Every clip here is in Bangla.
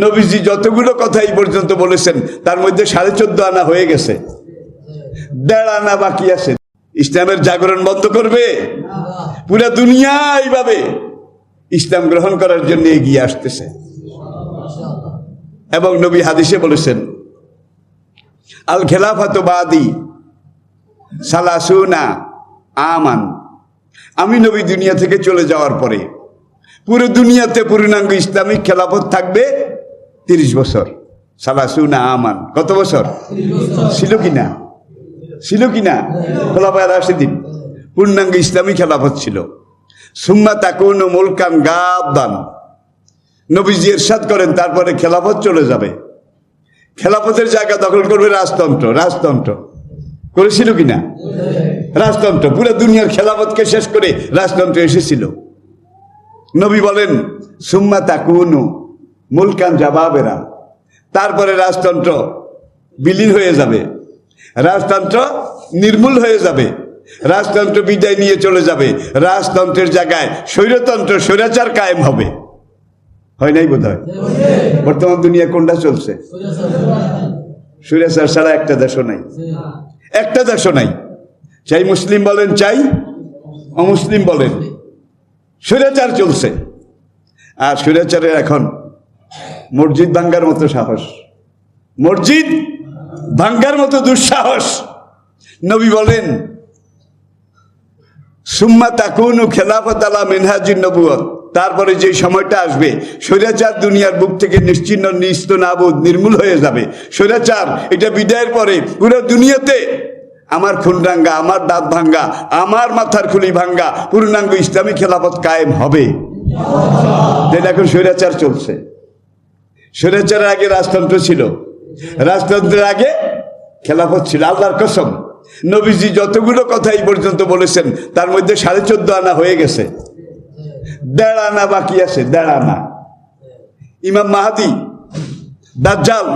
নবীজি যতগুলো কথা এই পর্যন্ত বলেছেন তার মধ্যে 14.5 আনা হয়ে গেছে, 1.5 আনা বাকি আছে। ইসলামের জাগরণ বন্ধ করবে? পুরা দুনিয়া এইভাবে ইসলাম গ্রহণ করার জন্য এগিয়ে আসতেছে। এবং নবী হাদিসে বলেছেন, আল খেলাফাতু বাদি সালাসুনা আমান, আমি নবী দুনিয়া থেকে চলে যাওয়ার পরে পুরো দুনিয়াতে পূর্ণাঙ্গ ইসলামিক খেলাফত থাকবে 30 বছর। সালাসুনা আমান, কত বছর? ছিল কিনা? ছিল কিনা? খোলাফায়ে রাশিদিন পূর্ণাঙ্গ ইসলামী খেলাফত ছিল। সুম্মা তাকুনু মুলকান গাদ্দান, নবীজি ইরশাদ করেন তারপরে খেলাফত চলে যাবে। খেলাফতের জায়গা দখল করবে রাজতন্ত্র। রাজতন্ত্র করেছিল কিনা? রাজতন্ত্র পুরো দুনিয়ার খেলাফতকে শেষ করে রাজতন্ত্র এসেছিল। নবী বলেন সুম্মা তাকুনু মুলকান জাবাবেরা, তারপরে রাজতন্ত্র বিলীন হয়ে যাবে, রাজতন্ত্র নির্মূল হয়ে যাবে, রাজতন্ত্র বিদায় নিয়ে চলে যাবে। রাজতন্ত্রের জায়গায় স্বৈরতন্ত্র, স্বৈরাচার কায়েম হবে। হয় নাই বোধ হয়? বর্তমান দুনিয়া কোনটা চলছে? স্বৈরাচার ছাড়া একটা দেশও নাই, একটা দেশও নাই। চাই মুসলিম বলেন, চাই অমুসলিম বলেন, স্বৈরাচার চলছে। আর স্বৈরাচারের এখন মসজিদ ভাঙ্গার মতো সাহস, মসজিদ ভাঙ্গার মতো দুঃসাহস। নবী বলেন সুম্মা তাকুনু খেলাফত আলা মিনহাজিন নবুয়ত, তারপরে যে সময়টা আসবে স্বৈরাচার দুনিয়ার বুক থেকে নিশ্চিহ্ন নিস্তনাবুদ নির্মূল হয়ে যাবে। স্বৈরাচার এটা বিদায়ের পরে পুরো দুনিয়াতে আমার খুন ভাঙ্গা, আমার দাঁত ভাঙ্গা, আমার মাথার খুলি ভাঙ্গা পূর্ণাঙ্গ ইসলামী খেলাফত কায়েম হবে। যেটা এখন স্বৈরাচার চলছে। স্বৈরাচারের আগে রাজতন্ত্র ছিল, রাজতন্ত্রের আগে খেলাফত ছিল। আল্লাহর কসম, নবীজি যতগুলো কথা এই পর্যন্ত বলেছেন তার মধ্যে 14.5 আনা হয়ে গেছে, 1.5 আনা বাকি আছে, 1.5 আনা। ইমাম মাহদী, দাজ্জাল,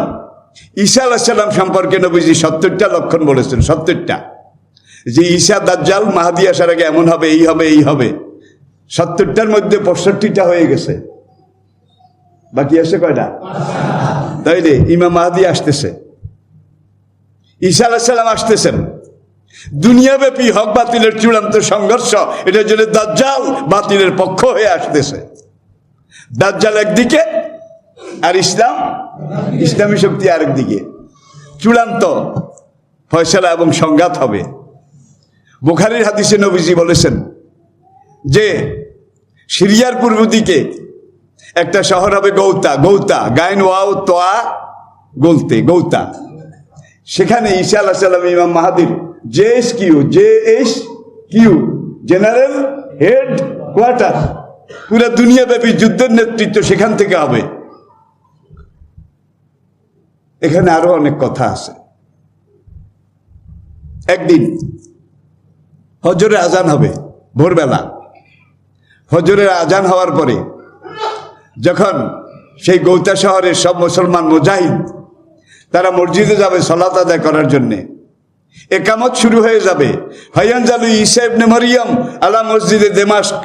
ঈসা আলাইহিস সালাম সম্পর্কে নবীজি 70টা লক্ষণ বলেছেন। 70টা, যে ঈসা দাজ্জাল মাহদী আসার আগে এমন হবে, এই হবে, এই হবে। 70টার মধ্যে 65টা হয়ে গেছে, বাকি আছে কয়টা? তাইলে ইমাম মাহদী আসতেছে, ঈসা আলাইহিস সালাম আসতেছেন। দুনিয়াব্যাপী হক বাতিলের চূড়ান্ত সংঘর্ষ, এটার জন্য দাজ্জাল বাতিলের পক্ষ হয়ে আসতেছে। দাজ্জাল একদিকে আর ইসলাম, ইসলামী শক্তি আরেকদিকে। চূড়ান্ত ফয়সালা এবং সংঘাত হবে। বুখারীর হাদিসে নবীজি বলেছেন যে সিরিয়ার পূর্ব দিকে একটা শহর হবে গৌতা। গৌতা, গায়ন ওয়াও তোয়া গলতে, গৌতা। সেখানে ঈসা আলাইহিস সালাম ইমাম মাহদীর জেএসকিউ জেনারেল হেড কোয়ার্টার, পুরো দুনিয়াব্যাপী যুদ্ধের নেতৃত্ব সেখান থেকে হবে। এখানে আরো অনেক কথা আছে। একদিন হজরের আজান হবে ভোরবেলা। হজরের আজান হওয়ার পরে যখন সেই গৌতা শহরের সব মুসলমান মুজাহিদ তারা মসজিদে যাবে সালাত আদায় করার জন্যে, একামত শুরু হয়ে যাবে। হায়ানজালু ঈসা ইবনে মারইয়াম আলা মসজিদে দামেস্ক।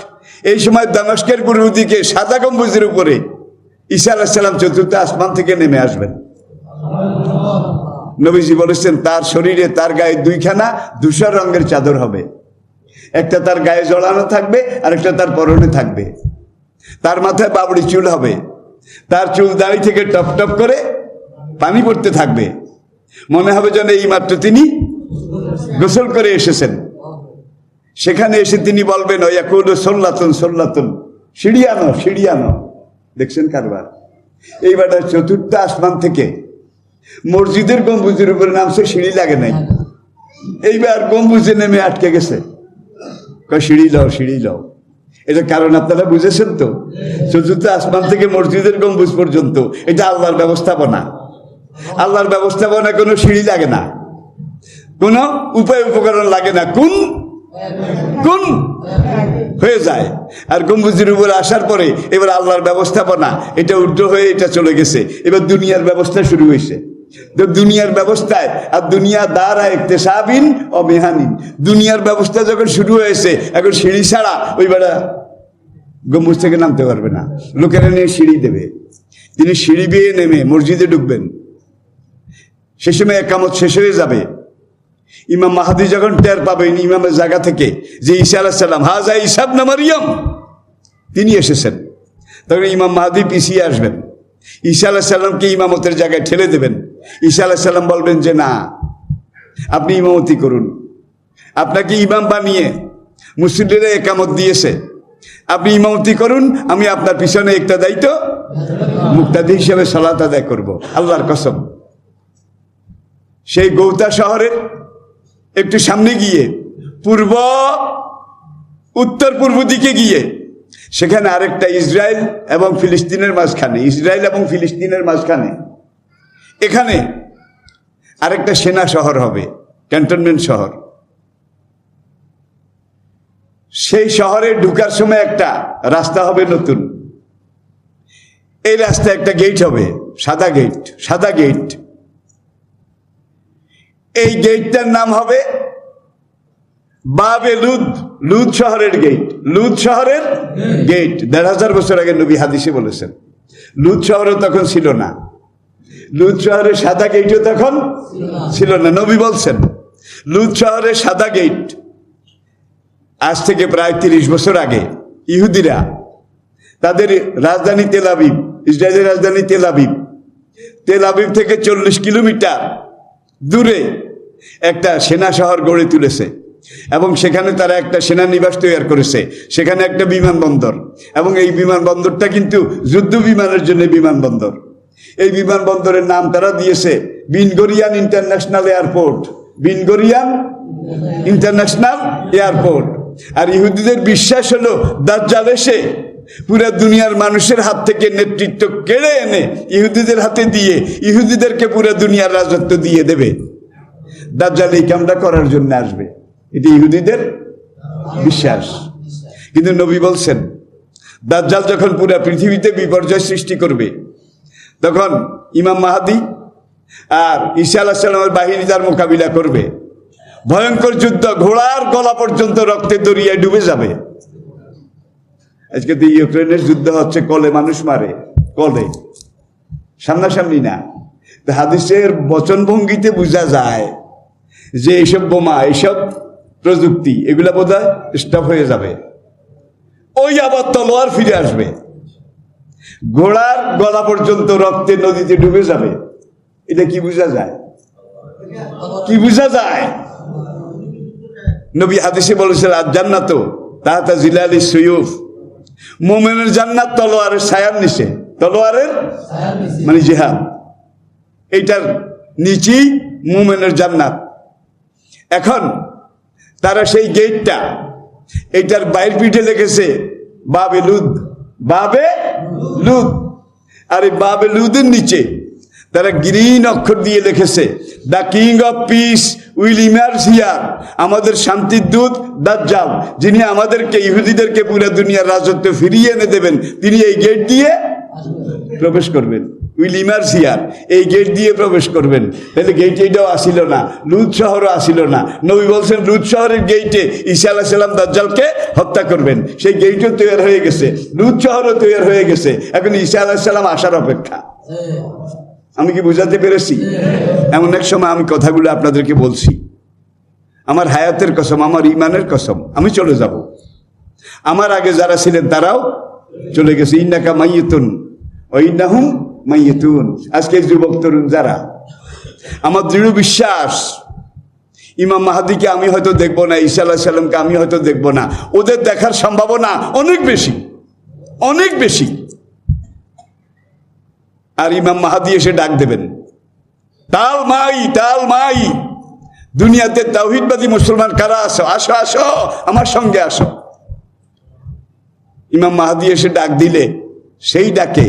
এই সময় দামেস্কের পূর্ব দিকে সাদা গম্বুজের উপরে ঈসা আলাইহিস সালাম 4র্থ আসমান থেকে নেমে আসবেন। নবীজি বলেছেন তার শরীরে, তার গায়ে 2খানা ধূসর রঙের চাদর হবে। একটা তার গায়ে জড়ানো থাকবে, আর একটা তার পরনে থাকবে। তার মাথায় বাবড়ি চুল হবে, তার চুল দাড়ি থেকে টপ টপ করে পানি পড়তে থাকবে। মনে হবে যেন এই মাত্র তিনি গোসল করে এসেছেন। সেখানে এসে তিনি বলবেন ওয়াকুলু সাল্লাতুন সাল্লাতুন, সিঁড়ি আনো, সিঁড়ি আনো। দেখছেন কারবার? এইবার 4র্থ আসমান থেকে মসজিদের গম্বুজের উপরে নামছে, সিঁড়ি লাগে নাই। এইবার গম্বুজে নেমে আটকে গেছে, সিঁড়ি লও, সিঁড়ি লও। এটা কারণ আপনারা বুঝেছেন তো? 4র্থ আসমান থেকে মসজিদের গম্বুজ পর্যন্ত এটা আল্লাহর ব্যবস্থাপনা। আল্লাহর ব্যবস্থাপনা কোনো সিঁড়ি লাগে না, কোনো উপায় উপকরণ লাগে না, কোন কোন হয়ে যায়। আর গম্বুজের উপরে আসার পরে এবার আল্লাহর ব্যবস্থাপনা এটা উল্টো হয়ে এটা চলে গেছে। এবার দুনিয়ার ব্যবস্থা শুরু হয়েছে। তো দুনিয়ার ব্যবস্থায় আর দুনিয়া দ্বারা ইকতেসাবিন ও মেহানিন, দুনিয়ার ব্যবস্থা যখন শুরু হয়েছে, এখন সিঁড়ি ছাড়া ওই বেড়া গম্বুজ থেকে নামতে পারবে না, লোকেরা নিয়ে সিঁড়ি দেবে। তিনি সিঁড়ি বেয়ে নেমে মসজিদে ঢুকবেন। সে সময় একামত শেষ হয়ে যাবে। ইমাম মাহাদি যখন টের পাবেন ইমামের জায়গা থেকে যে ঈসা আলাইহিস সালাম, হাজা ঈসা ইবনে মারইয়াম, তিনি এসেছেন, তখন ইমাম মাহাদি পিছিয়ে আসবেন, ঈসা আলাইহিস সালামকে ইমামতের জায়গায় ঠেলে দেবেন। ঈসা আলাইহিস সালাম বলবেন যে না, আপনি ইমামতি করুন, আপনাকে ইমাম বানিয়ে মুসল্লিরা একামত দিয়েছে, আপনি ইমামতি করুন, আমি আপনার পিছনে একটা দায়িত্ব মুক্তাদি হিসেবে সালাত আদায় করব। আল্লাহর কসম। সেই গৌতা শহরের একটু সামনে গিয়ে উত্তর পূর্ব দিকে গিয়ে সেখানে আরেকটা ইসরায়েল এবং ফিলিস্তিনের মাঝখানে এখানে আরেকটা সেনা শহর হবে, ক্যান্টনমেন্ট শহর। সেই শহরে ঢুকার সময় একটা রাস্তা হবে নতুন। এই রাস্তায় একটা গেট হবে, সাদা গেট। এই গেটটার নাম হবে বাবে লুদ শহরের গেট। ১,৫০০ বছর আগে নবী হাদিসে বলেছেন। লুদ শহরও তখন ছিল না, লুদ শহরের সাদা গেটও তখন ছিল না। নবী বলছেন লুদ শহরের সাদা গেট আজ থেকে প্রায় ৩০ বছর আগে ইহুদিরা তাদের রাজধানী তেল আবিব, ইসরায়েলের রাজধানী তেল আবিব থেকে ৪০ কিলোমিটার দূরে একটা সেনা শহর গড়ে তুলেছে এবং সেখানে তারা একটা সেনানিবাস তৈরি করেছে, সেখানে একটা বিমানবন্দর, এবং এই বিমানবন্দরটা কিন্তু যুদ্ধ বিমানের জন্য বিমানবন্দর। এই বিমানবন্দরের নাম তারা দিয়েছে বিন গরিয়ান ইন্টারন্যাশনাল এয়ারপোর্ট। আর ইহুদিদের বিশ্বাস হলো দাজ্জাল এসে পুরা দুনিয়ার মানুষের হাত থেকে নেতৃত্ব কেড়ে এনে ইহুদিদের হাতে দিয়ে ইহুদিদেরকে পুরা দুনিয়ার রাজত্ব দিয়ে দেবে। দাজ্জাল এই কামটা করার জন্য আসবে, এটি ইহুদিদের বিশ্বাস। কিন্তু নবী বলছেন দাজ্জাল যখন পুরা পৃথিবীতে বিপর্যয় সৃষ্টি করবে তখন ইমাম মাহাদি আর ঈসা আলাইহিস সালামের বাহিনী তার মোকাবিলা করবে। ভয়ঙ্কর যুদ্ধ, ঘোড়ার গলা পর্যন্ত রক্তে দরিয়ায় ডুবে যাবে। আজকে তো ইউক্রেনের যুদ্ধ হচ্ছে, কলে মানুষ মারে, কলে, সামনাসামনি না। হাদিসের বচনভঙ্গিতে বোঝা যায় যে এইসব বোমা, এইসব প্রযুক্তি, এগুলা বোধহয় স্টপ হয়ে যাবে। ওই আবার তলোয়ার ফিরে আসবে, ঘোড়ার গলা পর্যন্ত রক্তে নদীতে ডুবে যাবে। এটা কি বোঝা যায়? নবী হাদিসে বলেছেন আর জান্নাত তাহতা জিলালি সুয়ুফ, মুমিনের জান্নাত তলোয়ারের ছায়ার নিচে, তলোয়ারের মানে জিহাদ, এইটার নিচেই মুমিনের জান্নাত। এখন তারা সেই গেটটা, এইটার বাইর পিঠে লিখেছে বাবে লুদ, আর এই বাবে লুদের নিচে তারা গ্রিন অক্ষর দিয়ে লিখেছে the king of piece will emerge here, আমাদের শান্তির দূত দাজ্জাল, যিনি আমাদেরকে ইহুদিদেরকে পুরো দুনিয়ার রাজত্ব ফিরিয়ে এনে দেবেন, তিনি এই গেট দিয়ে প্রবেশ করবেন। উইল ইমার্জ হিয়ার, এই গেট দিয়ে প্রবেশ করবেন। তাহলে গেট এইটাও আসিল না, লুদ শহরও আসিল না। নবী বলছেন লুদ শহরের গেটে ঈসা আলাইহিস সালাম দাজ্জালকে হত্যা করবেন। সেই গেটও তৈরি হয়ে গেছে, লুদ শহরও তৈরি হয়ে গেছে। এখন ঈসা আলাইহিস সালাম আসার অপেক্ষা। আমি কি বুঝাতে পেরেছি? এমন এক সময় আমি কথাগুলো আপনাদেরকে বলছি, আমার হায়াতের কসম, আমার ইমানের কসম, আমি চলে যাব। আমার আগে যারা ছিলেন তারাও চলে গেছে। ইন্নাকা মাইয়িতুন ওয়া ইন্নাহুম মাইয়িতুন। আজকে যুবক তরুণ যারা, আমার দৃঢ় বিশ্বাস ইমাম মাহাদিকে আমি হয়তো দেখবো না, ঈসা আলাইহিস সালামকে আমি হয়তো দেখবো না, ওদের দেখার সম্ভাবনা অনেক বেশি। আর ইমাম মাহাদি এসে ডাক দেবেন, তাল মাই দুনিয়াতে তাওহীদবাদী মুসলমান কারা আসো, আসো আমার সঙ্গে আসো। ইমাম মাহাদি এসে ডাক দিলে সেই ডাকে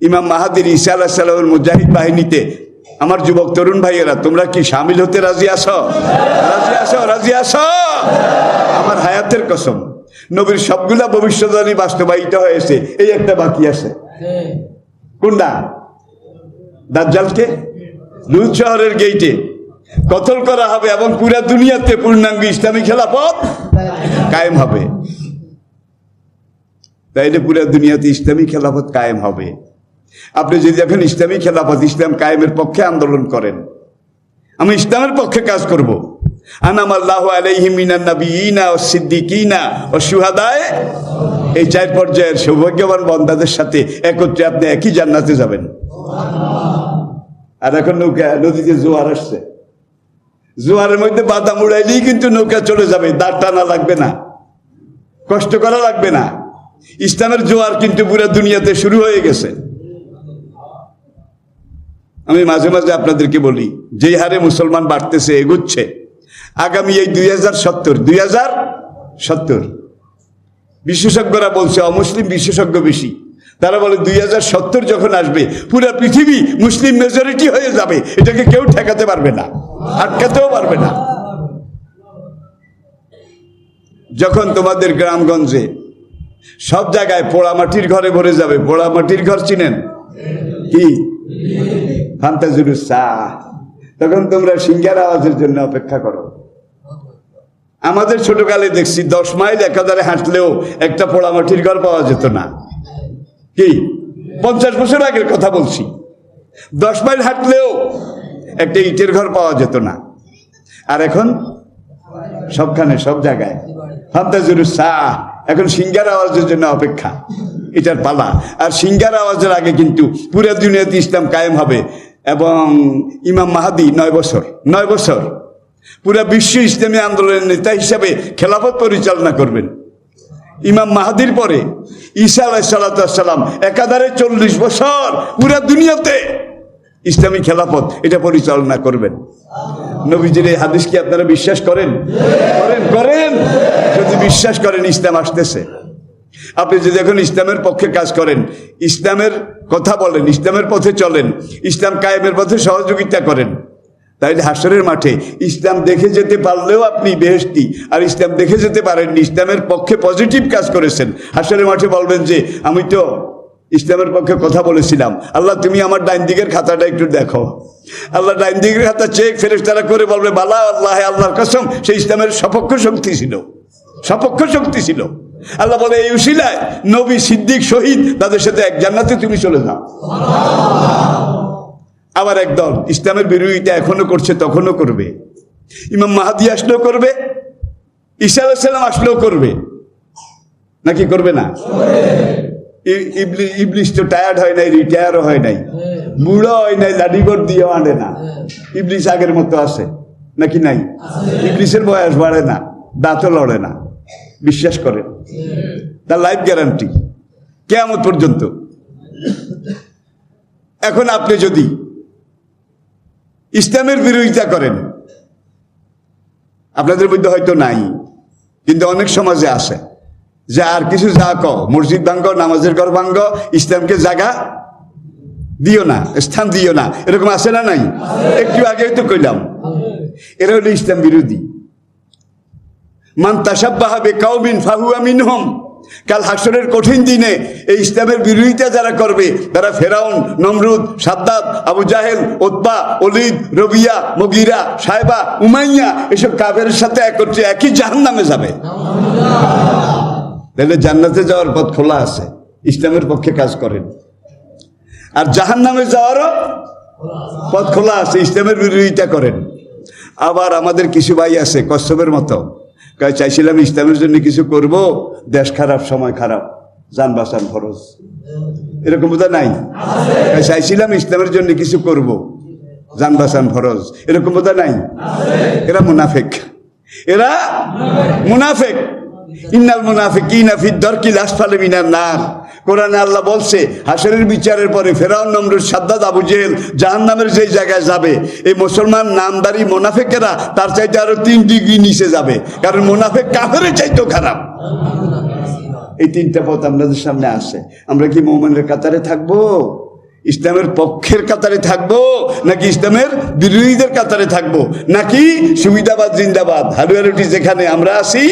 ইমাম মাহাদির ঈসা আলাইহিস সালামের মুজাহিদ বাহিনীতে আমার যুবক তরুণ ভাইয়েরা, তোমরা কি শামিল হতে রাজি আছো? আমার হায়াতের কসম, নবীর সবগুলা ভবিষ্যৎবাণী বাস্তবায়িত হয়েছে, এই একটা বাকি আছে। কোনটা? দাজ্জালকে লুদ শহরের গেটে কতল করা হবে এবং পুরা দুনিয়াতে পূর্ণাঙ্গ ইসলামী খেলাফত কায়েম হবে। তাইলে পুরা দুনিয়াতে ইসলামী খেলাফত কায়েম হবে। আপনি যদি এখন ইসলামী খেলাফত, ইসলাম কায়েমের পক্ষে আন্দোলন করেন, আমি ইসলামের পক্ষে কাজ করব, আনামাল্লাহু আলাইহি মিনান নাবিয়িনা ওয়াস সিদ্দিকিনা ওয়াস শুহাদায়ে, এই 4 পর্যায়ের সৌভাগ্যবান বান্দাদের সাথে একত্রে আপনি একই জান্নাতে যাবেন। আর এখন নৌকা, নদীতে জোয়ার আসছে, জোয়ারের মধ্যে বাদাম উড়াইলেই কিন্তু নৌকা চলে যাবে, দাঁড় টানা লাগবে না, কষ্ট করা লাগবে না। ইসলামের জোয়ার কিন্তু পুরো দুনিয়াতে শুরু হয়ে গেছে। আমি মাঝে মাঝে আপনাদেরকে বলি, যেই হারে মুসলমান বাড়তেছে, এগুচ্ছে, আগামী এই 2070 বিশেষজ্ঞরা বলছে, অমুসলিম বিশেষজ্ঞ বেশি, তারা বলে 2070 যখন আসবে পুরো পৃথিবী মুসলিম মেজরিটি হয়ে যাবে। এটাকে কেউ ঠেকাতে পারবে না, আটকাতেও পারবে না। যখন তোমাদের গ্রামগঞ্জে সব জায়গায় পোড়া মাটির ঘরে ভরে যাবে, পোড়া মাটির ঘর চিনেন কি, তখন তোমরা সিঙ্গার আওয়াজের জন্য অপেক্ষা করো। আমাদের ছোটকালে দেখছি 10 মাইল একাধারে হাঁটলেও একটা পোড়া মাটির ঘর পাওয়া যেত না। কি 50 বছর আগের কথা বলছি, 10 মাইল হাঁটলেও একটা ইটের ঘর পাওয়া যেত না। আর এখন সবখানে, সব জায়গায় এখন সিঙ্গার আওয়াজের জন্য অপেক্ষা, এটার পালা। আর সিঙ্গার আওয়াজের আগে কিন্তু পুরো দুনিয়াতে ইসলাম কায়েম হবে। এবং ইমাম মাহাদি 9 বছর পুরা বিশ্ব ইসলামী আন্দোলনের নেতা হিসাবে খেলাফত পরিচালনা করবেন। ইমাম মাহাদির পরে ঈসা আলাইহিস সালাম একাধারে 40 বছর পুরা দুনিয়াতে ইসলামী খেলাফত এটা পরিচালনা করবেন। নবীজির এই হাদিস কি আপনারা বিশ্বাস করেন? করেন। যদি বিশ্বাস করেন ইসলাম আসতেছে। আপনি যদি এখন ইসলামের পক্ষে কাজ করেন, ইসলামের কথা বলেন, ইসলামের পথে চলেন, ইসলাম কায়েমের পথে সহযোগিতা করেন, তাইলে হাসরের মাঠে ইসলাম দেখে যেতে পারলেও আপনি বেহেশতি, আর ইসলাম দেখে যেতে পারেননি, ইসলামের পক্ষে পজিটিভ কাজ করেছেন, হাসরের মাঠে বলবেন যে আমি তো ইসলামের পক্ষে কথা বলেছিলাম, আল্লাহ তুমি আমার ডাইন দিকের খাতাটা একটু দেখো। আল্লাহ ডাইন দিকের খাতা চেক ফেরেশতারা করে বলবে বালা আল্লাহ, আল্লাহর কসম সে ইসলামের সপক্ষ শক্তি ছিল। আল্লাহ বলে এই উসিলায় নবী, সিদ্দিক, শহীদ তাদের সাথে এক জান্নাতে তুমি চলে যাও। আবার একদল ইসলামের বিরোধিতা এখনো করছে, তখনও করবে। ইমাম মাহাদি আসলেও করবে, ঈসা আলাইহিস সালাম আসলেও করবে, নাকি করবে না? ইবলিস তো টায়ার্ড হয় নাই, রিটায়ারও হয় নাই, বুড়ো হয় নাই, লাঠিগড় দিয়েও আনে না। ইবলিস আগের মতো আছে নাকি নাই? ইবলিসের বয়স বাড়ে না, দাঁতও লড়ে না। বিশ্বাস করেন, তার লাইফ গ্যারান্টি কিয়ামত পর্যন্ত। এখন আপনি যদি ইসলামের বিরোধিতা করেন, আপনাদের মধ্যে হয়তো নাই, কিন্তু অনেক সমাজে আছে যে আর কিছু যা কও, মসজিদ ভাঙ্গ, নামাজের ঘর ভাঙ্গ, ইসলামকে জায়গা দিও না, স্থান দিও না, এরকম আছে না নাই? একটু আগে তো কইলাম, এরা হলো ইসলাম বিরোধী। মান তাশাব্বাহা বিকাউমিন ফাহুয়া মিনহুম। কাল হাসরের কঠিন দিনে এই ইসলামের বিরোধিতা যারা করবে, তারা ফেরাউন, নমরুদ, সাদ্দাত, আবু জাহেল, Utba, Walid, Rabia, মুগীরা, Saiba, Umayya এসব কাফেরের সাথে একত্রে একই জাহান্নামে যাবে। তাহলে জান্নাতে যাওয়ার পথ খোলা আছে, ইসলামের পক্ষে কাজ করেন। আর জাহান্নামে যাওয়ারও পথ খোলা আছে, ইসলামের বিরোধিতা করেন। আবার আমাদের কিছু ভাই আছে কচ্ছপের মতো, চাইছিলাম ইসলামের জন্য কিছু করব, দেশ খারাপ, সময় খারাপ, জান বাঁচান ফরজ, এরকম বোধ নাই? চাইছিলাম ইসলামের জন্য কিছু করব, জান বাঁচান ফরজ, এরকম বোধ নাই? এরা মুনাফিক, ইন্নাল মুনাফিকিনা ফি দারকিল আসফালি মিনান নার। কোরআনে আল্লাহ বলছে হাসরের বিচারের পরে ফেরাউন, নমরুদ, সাদ্দাত, আবু জেহেল জাহান্নামের যেই জায়গায় যাবে, এই মুসলমান নামদারি মুনাফিকেরা তার চাইতে আরো 3 ডিগ্রি নিচে যাবে, কারণ মুনাফিক কাফেরের চাইতেও খারাপ। এই 3টা পথ আমাদের সামনে আসে। আমরা কি মুমিনের কাতারে থাকবো, ইসলামের পক্ষের কাতারে থাকবো, নাকি ইসলামের বিরোধীদের কাতারে থাকবো, নাকি সুবিধাবাদ জিন্দাবাদ হালুয়ারুটি যেখানে আমরা আছি,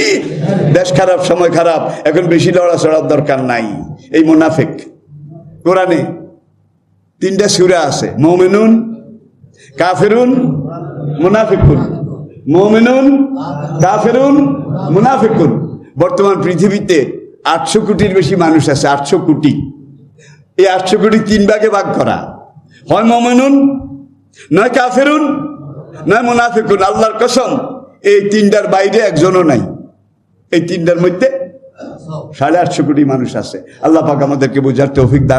দেশ খারাপ, সময় খারাপ, এখন বেশি লড়াচড়ার দরকার নাই। এই মুনাফিক, কোরআনে 3টা সূরা আছে, মুমিনুন, কাফিরুন, মুনাফিকুন। মুমিনুন, কাফিরুন, মুনাফিকুন। বর্তমান পৃথিবীতে 800 কোটির বেশি মানুষ আছে, 800 কোটি। এই 800 কোটি 3 ভাগে ভাগ করা, হয় মুমিনুন, নয় কাফেরুন, নয় মুনাফিকুন। আল্লাহর কসম, এই তিনটার বাইরে একজনও নাই। এই তিনটার মধ্যে 850 কোটি মানুষ আছে। আল্লাহ পাক আমাদেরকে বোঝার তৌফিক দান